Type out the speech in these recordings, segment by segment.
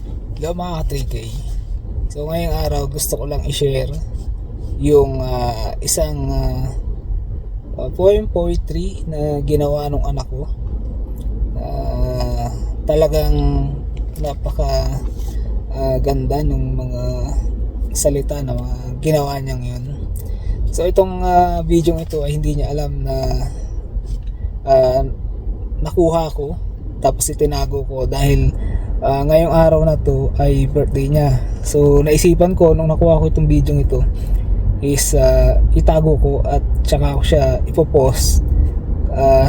Hello mga 3K. So ngayong araw gusto ko lang i-share yung isang poetry na ginawa ng anak ko. Talagang napaka ganda ng mga salita na mga ginawa niyang yun. So itong video ito ay hindi niya alam na nakuha ko tapos itinago ko dahil ngayong araw na to ay birthday niya. So naisipan ko nung nakuha ko itong video ito is itago ko at tsaka ko siya ipopost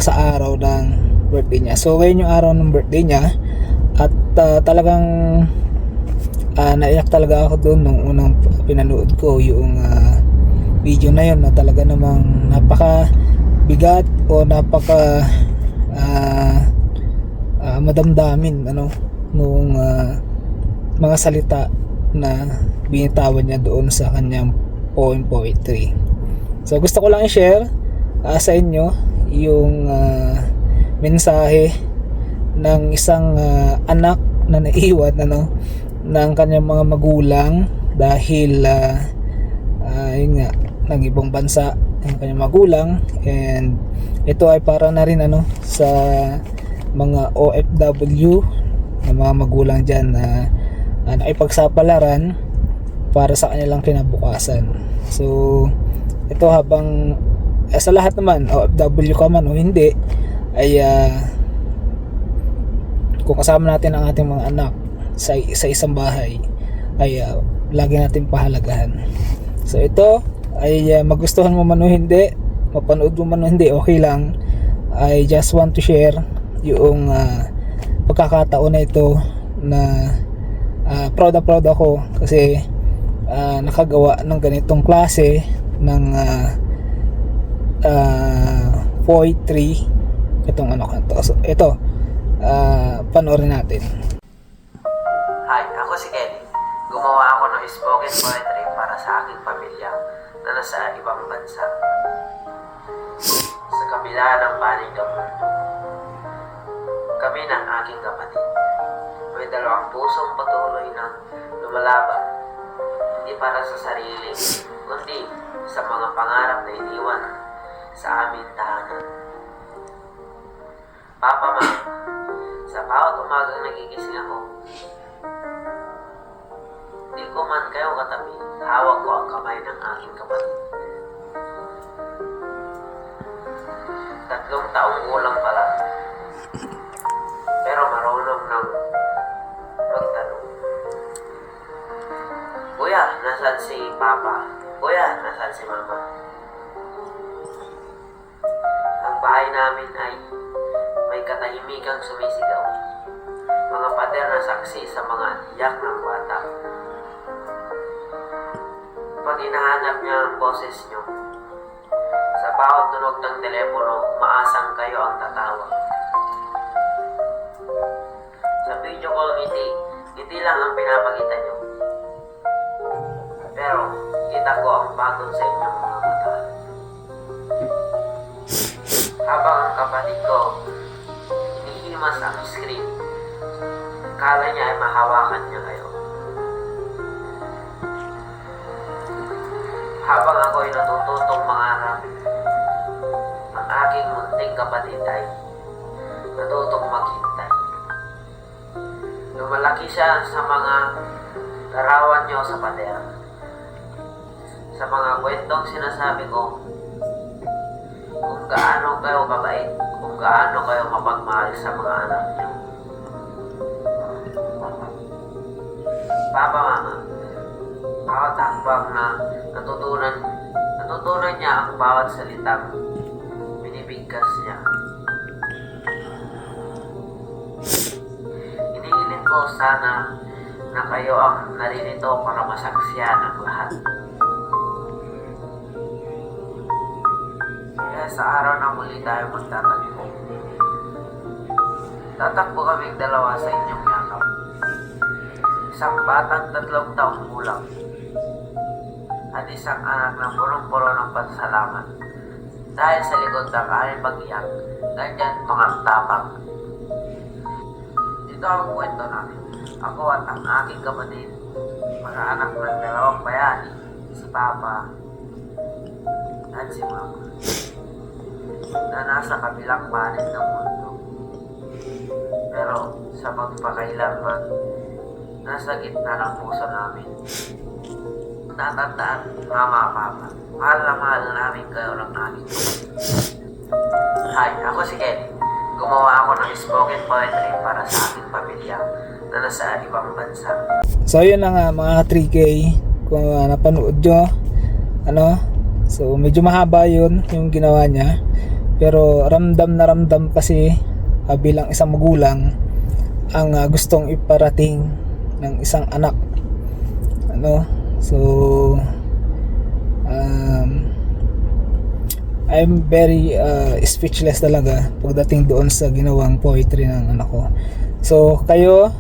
sa araw ng birthday niya. So ngayon yung araw ng birthday niya at talagang naiyak talaga ako doon nung unang pinanood ko yung video na yun na talaga namang napaka bigat o napaka madamdamin nung mga salita na binitawan niya doon sa kanyang poetry. So gusto ko lang i-share sa inyo yung mensahe ng isang anak na naiwan ng kanyang mga magulang dahil yun nga, nag-ibang bansa ang kanyang magulang, and ito ay para na rin sa mga OFW na mga magulang dyan na nakipagsapalaran para sa kanilang kinabukasan. So ito habang sa lahat naman, OFW ka man o hindi, ay kung kasama natin ang ating mga anak sa isang bahay ay lagi natin pahalagahan. So ito ay magustuhan mo man o hindi, mapanood mo man o hindi, okay lang. I just want to share yung pagkakataon na ito na proud ako kasi nakagawa ng ganitong klase ng poetry itong to. So ito, panoorin natin. Hi, ako si Kelly. Gumawa ako ng spoken poetry para sa aking pamilya na nasa ibang bansa. Sa kabila ng panig ng mundo, kami ng aking kapatid. May dalawang pusong patuloy na lumalaban, hindi para sa sarili, kundi sa mga pangarap na iniwan sa aming tahanan. Papa, Ma, sa bawat umagang nagigising ako, di ko man kayo katabi, hawak ko ang kamay ng aking kapatid. 3 taong gulang pa lang, pero marunong nang magtanong. Kuya, nasaan si Papa? Kuya, nasaan si Mama? Ang bahay namin ay may katahimikang sumisigaw. Mga pader na saksi sa mga iyak ng bata. Pag hinahanap niya ang boses niyo, sa bawat tunog ng telepono, maasang kayo ang tatawag. Sa video call, ngiti lang ang pinapakita niyo. Pero, kita ko ang pagod sa inyong mga mata. Habang ang kapatid ko, hinihimas ang screen, kala niya ay mahawakan niya kayo. Habang ako ay natututong mangarap, ang aking munting kapatid ay natutong maghintay. Lumalaki siya sa mga larawan niyo sa pader. Sa mga kwentong sinasabi ko, kung gaano kayo kabait, kung gaano kayo mapagmahal sa mga anak niyo. Papa, Mama, bawat hakbang na natutunan niya ang bawat salitang binibigkas niya. Hinihiling ko sana na kayo ang naririto para masaksiyan ang lahat. Kaya sa araw na muli tayo magtatagpo, tatakbo kaming dalawa sa inyong yakap. Isang batang 3 taong gulang at isang anak na punong-puno ng pasalamat dahil sa likod ng aming pag-iyak, ganyan mga tapang. Ito ang kwento namin. Ako at ang aking kapatid, mag-aanak ng dalawang bayani, si Papa at si Mama, na nasa kabilang panig ng mundo. Pero sa pagpakailanman, nasa gitna ng puso namin. Tatandaan, Mama, Papa, mahal na mahal namin kayo ng aking kapatid. Hi, ako si Kenny. Gumawa ako ng spoken poetry para sa aking pamilya na nasa ibang bansa. So yun na nga mga 3K, kung napanood nyo, so medyo mahaba yun yung ginawa niya, pero ramdam na ramdam kasi bilang isang magulang ang gustong iparating ng isang anak, so I'm very speechless talaga pagdating doon sa ginawang poetry ng anak ko. So kayo,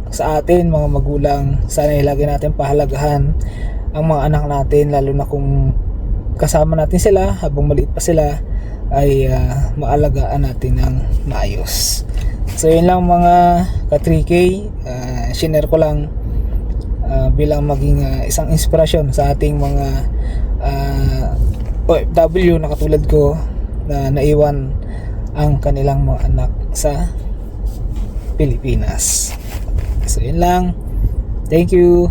sa atin mga magulang, sana ilagay natin pahalagahan ang mga anak natin, lalo na kung kasama natin sila habang maliit pa sila, ay maalagaan natin ng maayos. So yun lang mga ka-3K, share ko lang bilang maging isang inspirasyon sa ating mga OFW na katulad ko na naiwan ang kanilang mga anak sa Pilipinas. So yun lang. Thank you.